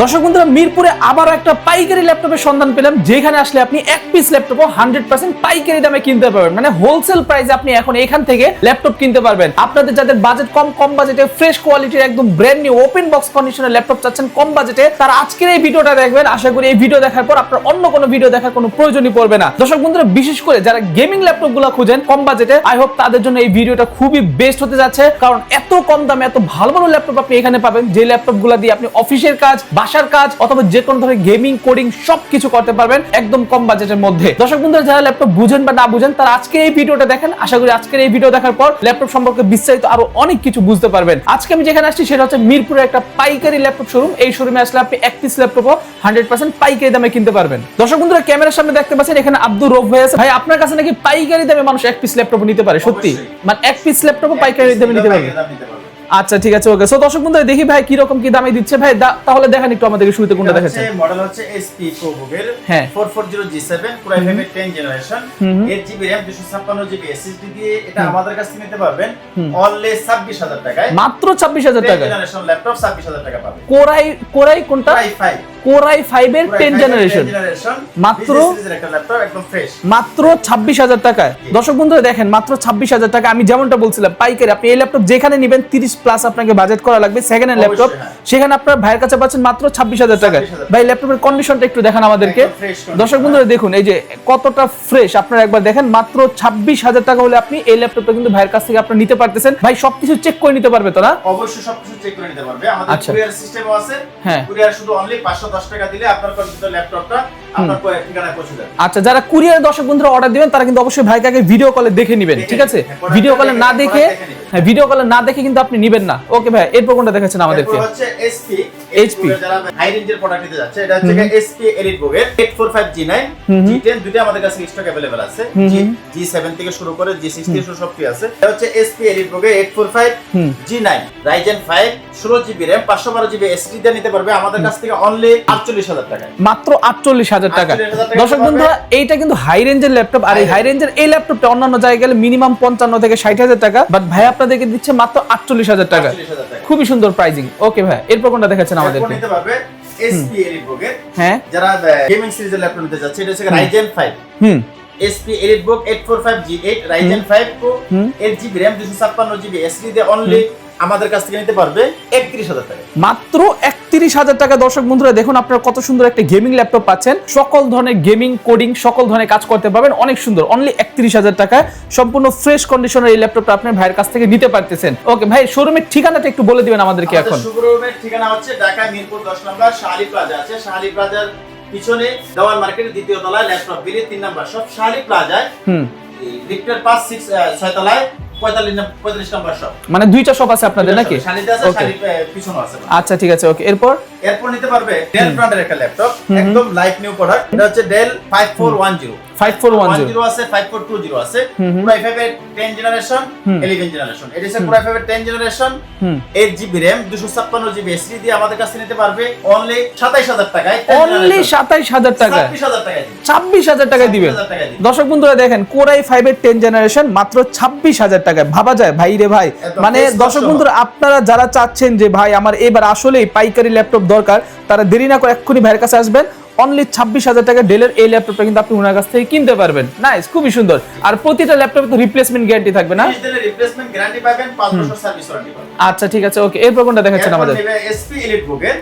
দর্শক বন্ধুরা, মিরপুরে আবার একটা পাইকারি ল্যাপটপের সন্ধান পেলাম, যেখানে আসলে আপনি এক পিস ল্যাপটপও 100% পাইকারি দামে কিনতে পারবেন। মানে হোলসেল প্রাইসে আপনি এখন এখান থেকে ল্যাপটপ কিনতে পারবেন। আপনাদের যাদের বাজেট কম বাজেটে ফ্রেশ কোয়ালিটির একদম ব্র্যান্ড নিউ ওপেন বক্স কন্ডিশনের ল্যাপটপ চাচ্ছেন কম বাজেটে, তারা আজকের এই ভিডিওটা দেখবেন। আশা করি এই ভিডিও দেখার পর আপনার অন্য কোনো ভিডিও দেখার কোনো প্রয়োজনই পড়বে না। দর্শক বন্ধুরা, বিশেষ করে যারা গেমিং ল্যাপটপ গুলো খুঁজেন কম বাজেটে, আই হোপ তাদের জন্য এই ভিডিওটা খুবই বেস্ট হতে যাচ্ছে। কারণ এত কম দামে এত ভালো ভালো ল্যাপটপ আপনি এখানে পাবেন, যে ল্যাপটপ গুলো দিয়ে আপনি অফিসের কাজ, বাসার কাজ অথবা যে কোনো ধরনের গেমিং কোডিং সবকিছু করতে পারবেন একদম কম বাজেটের মধ্যে। দর্শক বন্ধুরা, যারা ল্যাপটপ বুঝেন বা না বুঝেন, তারা আজকে এই ভিডিওটা দেখেন। আশা করি আজকের এই ভিডিও দেখার পর ল্যাপটপ সম্পর্কে বিস্তারিত আরো অনেক কিছু বুঝতে পারবেন। আজকে আমি যেখানে আসছি সেটা হচ্ছে মিরপুরের একটা পাইকারি ল্যাপটপ শোরুম। এই শোরুমে আসলে আপনি এক পিস ল্যাপটপও 100% পাইকারি দামে কিনতে পারবেন। দর্শক বন্ধুরা, ক্যামেরার সামনে দেখতে পাচ্ছেন এখানে আব্দুর রউফ ভাই আছে। ভাই, আপনার কাছে নাকি পাইকারি দামে মানুষ এক পিস ল্যাপটপ নিতে পারে? সত্যি? মানে এক পিস ল্যাপটপও পাইকারি দামে নিতে পারবে? আচ্ছা, ঠিক আছে, ওকে। সো দর্শক বন্ধুরা, দেখি ভাই কি রকম কি দামে দিচ্ছে। ভাই তাহলে দেখেন একটু আমাদেরকে শুরুতে কোনটা দেখাচ্ছেন। মডেল হচ্ছে SP ProBook এর 440G7 Core i5 এর 10 generation 8GB RAM 256GB SSD দিয়ে এটা আমাদের কাছ থেকে নিতে পারবেন অনলি 26000 টাকায়। মাত্র 26000 টাকা জেনারেশন ল্যাপটপ 26000 টাকা পাবেন। কোরাই কোনটা? Core i5 এর 10 জেনারেশন মাত্র একটা ল্যাপটপ একদম ফ্রেশ, মাত্র 26000 টাকায়। দর্শক বন্ধুরা দেখেন, মাত্র 26000 টাকা। আমি যেমনটা বলছিলাম, পাইকারি আপনি এই ল্যাপটপ যেখানে নেবেন 30 প্লাস আপনাকে বাজেট করা লাগবে। সেকেন্ড হ্যান্ড ল্যাপটপ সেখানে আপনার ভাইয়ের কাছে পাচ্ছেন মাত্র 26000 টাকায়। ভাই, ল্যাপটপের কন্ডিশনটা একটু দেখান আমাদেরকে। দর্শক বন্ধুরা দেখুন, এই যে কতটা ফ্রেশ, আপনারা একবার দেখেন। মাত্র 26000 টাকা হলে আপনি এই ল্যাপটপটা কিন্তু ভাইয়ের কাছ থেকে আপনি নিতে পারতেছেন। ভাই, সবকিছু চেক করে নিতে পারবে তো না? অবশ্যই সবকিছু চেক করে নিতে পারবে। আমাদের কুরিয়ার সিস্টেমও আছে। হ্যাঁ, কুরিয়ার শুধু অনলি 510 টাকা দিলে আপনার কম্পিউটার ল্যাপটপটা আপনার ঠিকানায় পৌঁছে যাবে। আচ্ছা, যারা কুরিয়ারে দর্শক বন্ধুরা অর্ডার দিবেন, তারা কিন্তু অবশ্যই ভাইকে আগে ভিডিও কলে দেখে নেবেন, ঠিক আছে? ভিডিও কলে না দেখে, হ্যাঁ, ভিডিও কলে না দেখে কিন্তু আপনি নেবেন না। ওকে ভাই, এরপর কোনটা দেখাচ্ছেন আমাদেরকে? এরপর হচ্ছে HP যারা হাই রেঞ্জের প্রোডাক্ট নিতে যাচ্ছে, এটা হচ্ছে SP EliteBook এর 845G9 G10 দুটো আমাদের কাছে স্টক अवेलेबल আছে। G7 থেকে শুরু করে G6 থেকে শুরু সবই আছে। এটা হচ্ছে SP EliteBook এর 845G9 Ryzen 5 16GB RAM 512GB SSD দিয়ে নিতে পারবে আমাদের কাছ থেকে অনলি 48000 টাকায়। মাত্র 48000 টাকা। দর্শক বন্ধুরা, এইটা কিন্তু হাই রেঞ্জের ল্যাপটপ। আর এই হাই রেঞ্জের এই ল্যাপটপটা অন্যান্য জায়গায় গেলে মিনিমাম 55 থেকে 60000 টাকা, বাট ভাই আপনাদেরকে দিচ্ছে মাত্র 48000 টাকা। খুবই সুন্দর প্রাইসিং। ওকে ভাই, এরপর কোনটা দেখাচ্ছেন আমাদেরকে? নিতে পারবে SP EliteBook এর, হ্যাঁ, যারা গেমিং সিরিজের ল্যাপটপ নিতে যাচ্ছে, এটা হচ্ছে Ryzen 5 SP EliteBook 845G8 Ryzen 5 Pro 8GB RAM 256GB SSD দিয়ে অনলি আমাদের কাছ থেকে নিতে পারবে 31000 টাকা। মাত্র 31000 টাকা। দর্শক বন্ধুরা দেখুন, আপনারা কত সুন্দর একটা গেমিং ল্যাপটপ পাচ্ছেন। সকল ধরনের গেমিং কোডিং সকল ধরনের কাজ করতে পারবেন, অনেক সুন্দর। অনলি 31000 টাকায় সম্পূর্ণ ফ্রেশ কন্ডিশনের এই ল্যাপটপটা আপনার ভাইয়ের কাছ থেকে নিতে পারতেছেন। ওকে ভাই, শোরুমের ঠিকানাটা একটু বলে দিবেন আমাদেরকে এখন। শোরুমের ঠিকানা হচ্ছে ঢাকা মিরপুর 10 নম্বর শাহালি প্লাজা আছে। শাহালি প্লাজার পিছনে দেওয়াল মার্কেটের দ্বিতীয় তলায় ল্যাপটপ বিলি 3 নম্বর শপ শাহালি প্লাজায়। লিফটের পাস 6 তলায় 45 নম্বর শপ। মানে দুইটা শপ আছে আপনাদের নাকি? শাহালিতে আছে, শাহালি পিছনে আছে। আচ্ছা, ঠিক আছে, ওকে। এরপর নিতে পারবে ডেল ব্র্যান্ডের একটা ল্যাপটপ, একদম লাইট নিউ প্রোডাক্ট। এটা হচ্ছে ডেল 5410 আছে, 5420 আছে। Core i5 এর 10 জেনারেশন 11 জেনারেশন। এটা হচ্ছে Core i5 এর 10 generation 8GB RAM 256GB SSD দিয়ে আমাদের কাছে নিতে পারবে অনলি 27000 টাকায়। অনলি 27000 টাকা, 26000 টাকায় দিবেন। 26000 টাকায় দিবেন। দর্শক বন্ধুরা দেখেন, Core i5 এর 10 জেনারেশন মাত্র 26000 টাকায়। ভাবা যায় ভাই রে ভাই। মানে দর্শক বন্ধুরা, আপনারা যারা চাচ্ছেন যে ভাই আমার এবার আসলেই পাইকারি ল্যাপটপ দরকার, তারা দেরি না করে এক্ষুনি ভাইয়ের কাছে আসবেন। অনলি 26000 টাকা ডেলের এই ল্যাপটপটা কিন্তু আপনি ওনার কাছ থেকে কিনতে পারবেন। নাইস, খুবই সুন্দর। আর প্রতিটা ল্যাপটপে তো রিপ্লেসমেন্ট গ্যারান্টি থাকবে না? রিপ্লেসমেন্ট গ্যারান্টি পাবেন, 5 বছর সার্ভিস ওয়ারেন্টি পাবেন। আচ্ছা, ঠিক আছে, ওকে। এরপর কোনটা দেখাচ্ছেন আমাদের? SP EliteBook এর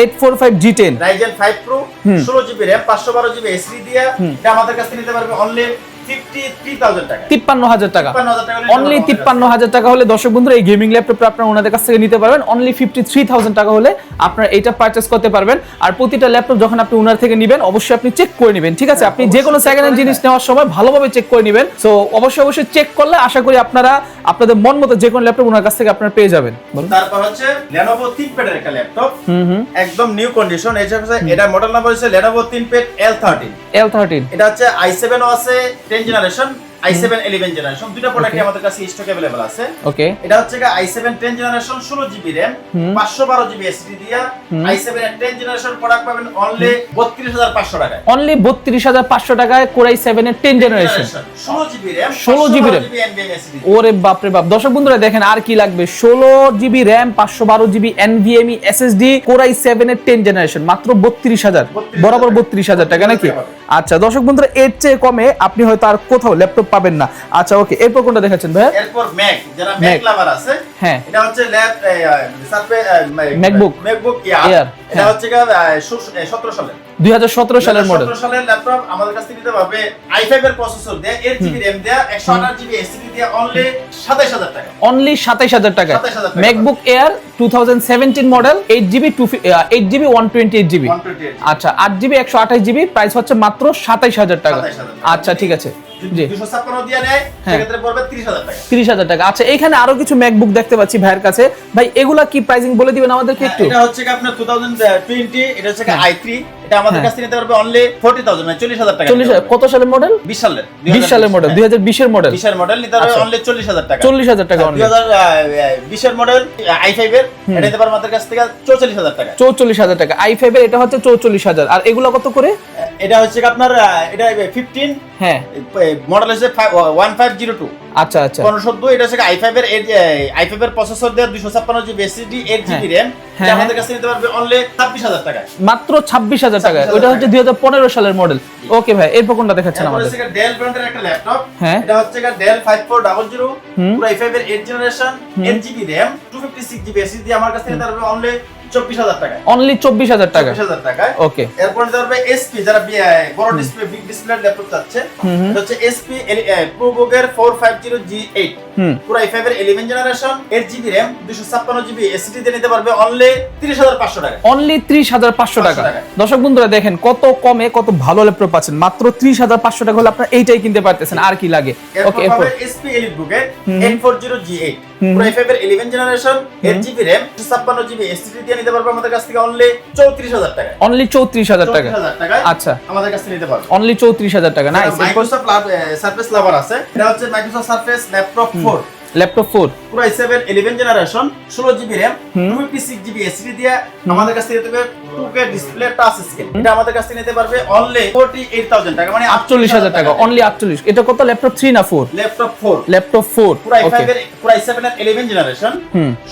845G10 Ryzen 5 Pro 16GB RAM 512GB SSD দিয়ে এটা আমাদের কাছ থেকে নিতে পারবে অনলি 53000 টাকা। 53000 টাকা। অনলি 53000 টাকা হলে দর্শক বন্ধুরা এই গেমিং ল্যাপটপটা আপনারা ওনাদের কাছ থেকে নিতে পারবেন। অনলি 53000 টাকা হলে আপনারা এটা পারচেজ করতে পারবেন। আর প্রতিটা ল্যাপটপ যখন আপনি ওনার থেকে নেবেন, অবশ্যই আপনি চেক করে নেবেন, ঠিক আছে? আপনি যে কোনো সেকেন্ড হ্যান্ড জিনিস নেওয়ার সময় ভালোভাবে চেক করে নেবেন। সো অবশ্যই চেক করলে আশা করি আপনারা আপনাদের মন মতো যে কোনো ল্যাপটপ ওনার কাছ থেকে আপনারা পেয়ে যাবেন। তারপর হচ্ছে Lenovo ThinkPad এর একটা ল্যাপটপ, একদম নিউ কন্ডিশন। এটা মডেল নাম্বার হচ্ছে Lenovo ThinkPad L13। L13 এটা হচ্ছে i7 ও আছে 10 জেনারেশন i7 11 জেনারেশন দুটো প্রোডাক্টই আমাদের কাছে স্টক अवेलेबल আছে। ওকে, এটা হচ্ছে i7 10 generation 16GB RAM 512GB SSD দিয়া i7 এর 10 জেনারেশন প্রোডাক্ট পাবেন অনলি 32500 টাকায়। অনলি 32500 টাকায় Core i7 এর 10 generation 16GB RAM 16GB RAM NVMe SSD। ওরে বাপ রে বাপ, দর্শক বন্ধুরা দেখেন আর কি লাগবে, 16GB RAM 512GB NVMe SSD Core i7 এর 10 জেনারেশন মাত্র 32000, বরাবর 32000 টাকা নাকি? আচ্ছা দর্শক বন্ধুরা, এর চেয়ে কমে আপনি হয়তো আর কোথাও ল্যাপটপ পাবেন না। আচ্ছা ওকে, এরপর কোনটা দেখাচ্ছেন ভাই? এরপর ম্যাক, যারা ম্যাক লাভার আছে, হ্যাঁ এটা হচ্ছে ম্যাকবুক এয়ার, এটা হচ্ছে 17 সালের 2017 সালের মডেল। 17 সালের ল্যাপটপ আমাদের কাছে নিতে পারবে i5 এর প্রসেসর দিয়ে 8GB RAM দিয়ে 128GB SSD দিয়ে অনলি 27000 টাকা। অনলি 27000 টাকা। 27000 টাকা। MacBook air 2017 model 8GB 128GB। আচ্ছা 8GB 128GB, প্রাইস হচ্ছে মাত্র 27000 টাকা। 27000 আচ্ছা ঠিক আছে, জি 256 দিয়ে নেয় সেক্ষেত্রে পড়বে 30000 টাকা। 30000 টাকা। আচ্ছা এখানে আরো কিছু ম্যাকবুক দেখতে পাচ্ছি ভাইয়ের কাছে, ভাই এগুলা কি প্রাইসিং বলে দিবেন আমাদেরকে একটু? এটা হচ্ছে আপনার 2020, এটা হচ্ছে i3, এটা আমাদের কাছে নিতে পারবে অনলি 40000 মানে 40000 টাকা। 40 কত সালের মডেল? 20 সালের 20 সালের মডেল, 2020 এর মডেল। 20 এর মডেল নিতে পারবে অনলি 40000 টাকা। 40000 টাকা অনলি। 2020 এর মডেল i5 এর এটা নিতে পারবে আমাদের কাছ থেকে 44000 টাকা। 44000 টাকা। i5 এর এটা হচ্ছে 44000। আর এগুলা কত করে? এটা হচ্ছে আপনার এটা 15, হ্যাঁ মডেল হচ্ছে 1502। আচ্ছা আচ্ছা 1502, এটা হচ্ছে i5 এর প্রসেসর দিয়ে 256GB SSD 8GB RAM, এটা আমাদের কাছে নিতে পারবে অনলি 26000 টাকা। মাত্র 26000 টাকা। ওটা হচ্ছে 2015 সালের মডেল। ওকে ভাই, এরপর কোনটা দেখাচ্ছেন আমাদের? এটা হচ্ছে ডেল ব্র্যান্ডের একটা ল্যাপটপ, হ্যাঁ এটা হচ্ছে ডেল 5400 পুরো i5 এর 8 generation 8GB RAM 256GB SSD দিয়ে আমার কাছে নিতে পারবে অনলি 24000 টাকা। অনলি 24000 টাকা। 24000 টাকায়। ওকে, এরপর নিতে পারবে SP, যারা বড় ডিসপ্লে বিগ ডিসপ্লে ল্যাপটপ চাচ্ছে, এটা হচ্ছে SP ProBook এর 450G8 পুরো i5 এর 11 generation 8GB RAM 256GB SSD দিয়ে নিতে পারবে অনলি 30500 টাকা। অনলি 30500 টাকা। দর্শক বন্ধুরা দেখেন কত কমে কত ভালো ল্যাপটপ পাচ্ছেন, মাত্র 30500 টাকা হলে আপনারা এইটাই কিনতে পারতেছেন, আর কি লাগে? ওকে, এরপর SP EliteBook এর 840G8 পুরো i5 এর 11 generation 8GB RAM 256GB SSD দিয়ে নিতে পারবে আমাদের কাছ থেকে অনলি 34000 টাকা। অনলি 34000 টাকা। 34000 টাকায় আচ্ছা আমাদের কাছে নিতে পারবে অনলি 34000 টাকা। নাইস। মাইক্রোসফট সারফেস লাভার আছে, এটা হচ্ছে মাইক্রোসফট সারফেস ল্যাপটপ 4 ল্যাপটপ 4 পুরো i7 11 generation 16GB RAM 256GB SSD দিয়ে আমাদের কাছ থেকে নিতে পারবে 2K ডিসপ্লে টাচ স্ক্রিন, এটা আমাদের কাছ থেকে নিতে পারবে অনলি 48000 টাকা মানে 48000 টাকা। অনলি 48। এটা কত ল্যাপটপ 3 না 4? ল্যাপটপ 4 ল্যাপটপ 4 পুরো i5 এর পুরো i7 এর 11 generation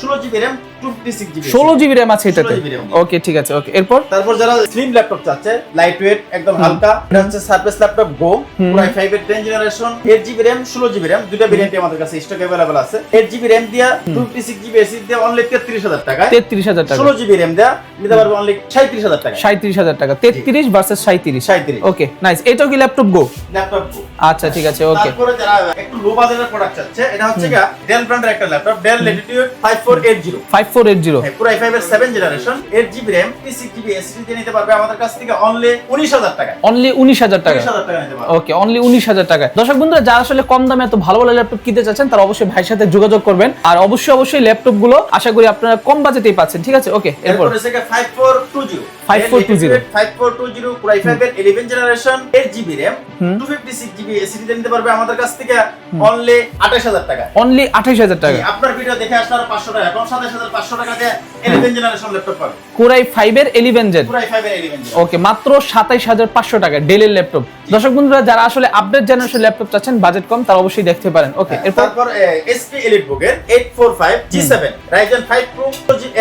16GB RAM 256GB 16GB RAM আছে এটাতে। 16GB RAM। ওকে ঠিক আছে। ওকে, এরপর তারপর যারা স্লিম ল্যাপটপ চাচ্ছে, লাইট ওয়েট একদম হালকা, এটা হচ্ছে সারফেস ল্যাপটপ গো পুরো i5 এর 10 generation 8GB RAM 16GB RAM দুটো ভেরিয়েন্টই আমাদের কাছে স্টক अवेलेबल আছে। 8GB RAM দিয়া 256GB SSD দিয়ে অনলি 33000 টাকা। 33000 টাকা। 16GB RAM দিয়া নিতে পারবে অনলি 37000 টাকা। 37000 টাকা। 33 ভার্সেস 37। 37। Okay nice. এটাও কি ল্যাপটপ গো? ল্যাপটপ গো। আচ্ছা ঠিক আছে। ওকে, তারপরে যারা একটু লো বাজেটের প্রোডাক্ট চাচ্ছে, এটা হচ্ছে ডেল ব্র্যান্ডের একটা ল্যাপটপ ডেল ল্যাটিটিউড 5480 5480। পুরো i5 এর 7 generation 8GB RAM 256GB SSD দিয়ে নিতে পারবে আমাদের কাছ থেকে অনলি 19000 টাকা। অনলি 19000 টাকা। 19000 টাকা নিতে পারবে। ওকে, অনলি 19000 টাকা। দর্শক বন্ধুরা যারা আসলে কম দামে এত ভালো ভালো ল্যাপটপ কিনতে চাচ্ছেন তারা অবশ্যই ভাইয়ের সাথে যোগাযোগ করবেন, আর অবশ্যই ল্যাপটপ গুলো আশা করি আপনারা কম বাজেটেই পাচ্ছেন। ঠিক আছে। ওকে, এরপর এরপর হচ্ছে 5420 5420 পুরো i5 এর 11 generation 8GB RAM 256GB SSD দিয়ে নিতে পারবে আমাদের কাছ থেকে অনলি 28000 টাকা। অনলি 28000 টাকা। আপনার ভিডিও দেখে আসলে 500 টাকা কম 27500 টাকা দিয়ে 11 জেনারেশন ল্যাপটপ পাবে। Core i5 এর 11 জেন। পুরো i5 এর 11 জেন। ওকে, মাত্র 27500 টাকা ডেলের ল্যাপটপ। দর্শক বন্ধুরা যারা আসলে আপডেট জেনারেশন ল্যাপটপ চাচ্ছেন, বাজেট কম, তারা অবশ্যই দেখতে পারেন। ওকে, এরপর তারপর SP EliteBook এর 845G7 Ryzen 5 Pro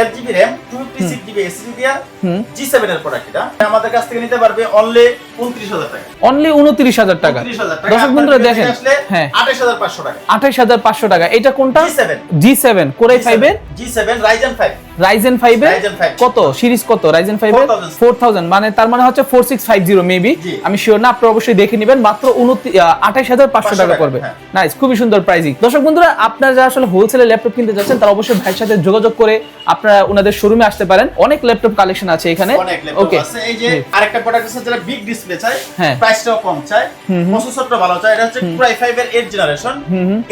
8GB RAM 256GB SSD দিয়া G7 এর প্রোডাক্ট, এটা আমাদের কাছ থেকে নিতে পারবে অনলি 29000 টাকা। অনলি 29000 টাকা। 29000 টাকা। দর্শক বন্ধুরা দেখেন, হ্যাঁ 28500 টাকা। 28500 টাকা। এটা কোনটা? G7 Core i5 এর G7 Ryzen 5 Ryzen 5 এর Ryzen 5 কত সিরিজ, কত Ryzen 5 এর 4000, মানে তার মানে হচ্ছে 4650 মেবি, আমি শিওর না, আপনারা অবশ্যই দেখে নেবেন। মাত্র 28500 টাকা পড়বে। নাইস, খুবই সুন্দর প্রাইসিং। দর্শক বন্ধুরা আপনারা যারা আসলে হোলসেলে ল্যাপটপ কিনতে যাচ্ছেন তারা অবশ্যই ভাইয়ের সাথে যোগাযোগ করে আপনারা ওনাদের শোরুমে আসতে পারেন। অনেক ল্যাপটপ কালেকশন আছে এখানে। ওকে, এই যে আরেকটা প্রোডাক্ট আছে যেটা বিগ ডিসপ্লে চাই, প্রাইসটাও কম চাই, প্রসেসরটা ভালো চাই, এটা হচ্ছে Core i5 এর 8 generation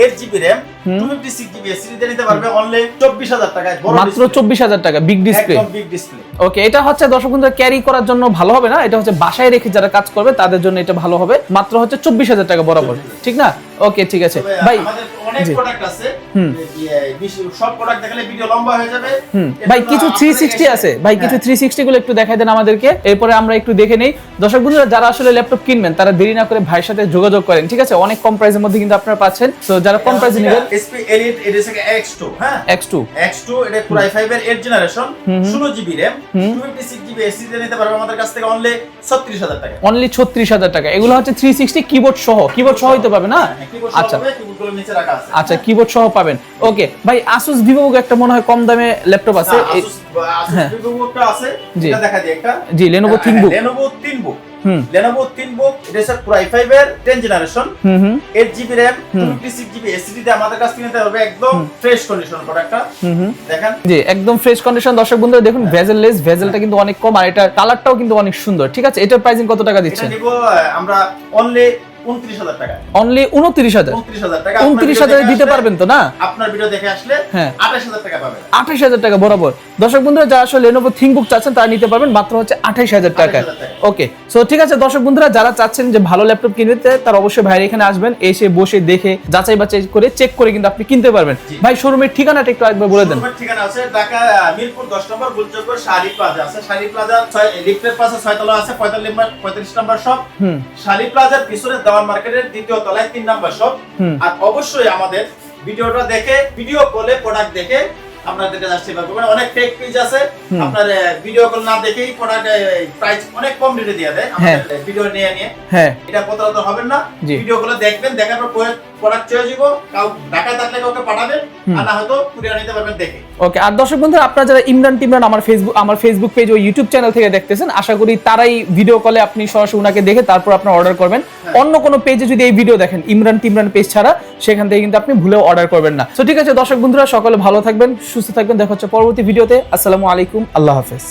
8GB RAM 256GB SSD দিয়ে নিতে পারবে অনলি 24000 টাকায়। মাত্র 24000 টাকা বিগ ডিসপ্লে। একদম বিগ ডিসপ্লে। ওকে, এটা হচ্ছে দর্শক বন্ধুরা ক্যারি করার জন্য ভালো হবে না, এটা হচ্ছে বাসায় রেখে যারা কাজ করবে তাদের জন্য এটা ভালো হবে। মাত্র হচ্ছে 24000 টাকা বরাবর, ঠিক না? ওকে ঠিক আছে তবে ভাই। আমাদের অনেক জি। প্রোডাক্ট আছে, সব প্রোডাক্ট দেখালে ভিডিও লম্বা হয়ে যাবে। ভাই কিছু 360 আছে ভাই, কিছু 360 গুলো একটু দেখাই দেন আমাদেরকে, এরপরে আমরা একটু দেখে নেই। দর্শক বন্ধুরা যারা আসলে ল্যাপটপ কিনবেন তারা দেরি না করে ভাইয়ের সাথে যোগাযোগ করেন, ঠিক আছে? অনেক কম প্রাইসের মধ্যে কিন্তু আপনারা পাচ্ছেন। তো যারা কম প্রাইসে নেবেন, SP Elite এটা হচ্ছে X2, হ্যাঁ X2 X2 এটা Core i5 এর 8 generation, 16GB RAM, 256GB SSD নিতে পারবে আমাদের কাছ থেকে অনলি 36000 টাকা। অনলি 36000 টাকা। এগুলো হচ্ছে 360 কিবোর্ড সহ হইতে পারবে না? আচ্ছা কিবোর্ডগুলো নিচে রাখা আছে। আচ্ছা, কিবোর্ড সহ পাবেন। ওকে ভাই, Asus VivoBook একটা মনে হয় কম দামে ল্যাপটপ আছে। Asus VivoBookটা আছে, জি। এটা দেখা যায় একটা। জি, Lenovo ThinkBook। Lenovo ThinkBook, Lenovo ThinkBook এটা হচ্ছে Core i5 এর 10 generation, 8GB RAM, 256GB SSD দিয়ে আমাদের কাছ থেকে নিতে হবে একদম ফ্রেশ কন্ডিশন প্রোডাক্টটা। দেখেন জি, একদম ফ্রেশ কন্ডিশন। দর্শক বন্ধুরা দেখুন, ভেজেললেস, ভেজেলটা কিন্তু অনেক কম, আর এটা কালারটাও কিন্তু অনেক সুন্দর, ঠিক আছে? এটার প্রাইসিং কত টাকা এটা দিচ্ছেন? দিব আমরা অনলি 29000 টাকা। অনলি 29000। 29000 টাকা। 29000 দিতে পারবেন তো না? আপনার ভিডিও দেখে আসলে হ্যাঁ। 28000 টাকা পাবেন। 28000 টাকা বরাবর। দর্শক বন্ধুরা যারা আসলে Lenovo ThinkBook চাচ্ছেন তারা নিতে পারবেন মাত্র হচ্ছে 28000 টাকা। 28000 টাকা। ওকে, সো ঠিক আছে দর্শক বন্ধুরা, যারা চাচ্ছেন যে ভালো ল্যাপটপ কিনতে, তারা অবশ্যই ভাইয়ের এখানে আসবেন, এসে বসে দেখে যাচাই বাছাই করে চেক করে কিন্তু আপনি কিনতে পারবেন। ভাই শোরুমের ঠিকানাটা একটু একবার বলে দেন। শোরুমের ঠিকানা আছে ঢাকা মিরপুর 10 নম্বর গুলচক্কর শাড়ি প্লাজা আছে। শাড়ি প্লাজা লিফটের পাশে 6 তলা আছে, 45 নম্বর শপ। শাড়ি প্লাজার পিছনে দেওয়ান মার্কেটের দ্বিতীয় তলায় 3 নম্বর শপ। আর অবশ্যই আমাদের ভিডিওটা দেখে, ভিডিও কলে প্রোডাক্ট দেখে আপনাদেরকে জাস্ট সেবা করবেন। অনেক ফেক পেজ আছে, আপনার ভিডিও কল না দেখেই প্রোডাক্ট প্রাইস অনেক কম রেটে দিয়ে দেয় আমাদের ভিডিও নিয়ে। হ্যাঁ, এটা প্রতারিত হবেন না। ভিডিও গুলো দেখবেন, দেখার পর প্রোডাক্ট চয়েস দিব, কাউ ঢাকায় থাকলে কাউকে পাঠাবেন, আর না হয়তো কুরিয়ার নিতে পারবেন দেখে। ওকে, আর দর্শক বন্ধুরা আপনারা যারা ইমরান টিমরান আমার ফেসবুক পেজ ও ইউটিউব চ্যানেল থেকে দেখতেছেন, আশা করি তারাই ভিডিও কলে আপনি সরাসরি উনাকে দেখে তারপর আপনার অর্ডার করবেন। অন্য কোনো পেজে যদি এই ভিডিও দেখেন ইমরান টিমরান পেজ ছাড়া, সেখান থেকে কিন্তু আপনি ভুলেও অর্ডার করবেন না। তো ঠিক আছে দর্শক বন্ধুরা, সকলে ভালো থাকবেন, সুস্থ থাকবেন, দেখা হচ্ছে পরবর্তী ভিডিওতে। আসসালামু আলাইকুম, আল্লাহ হাফেজ।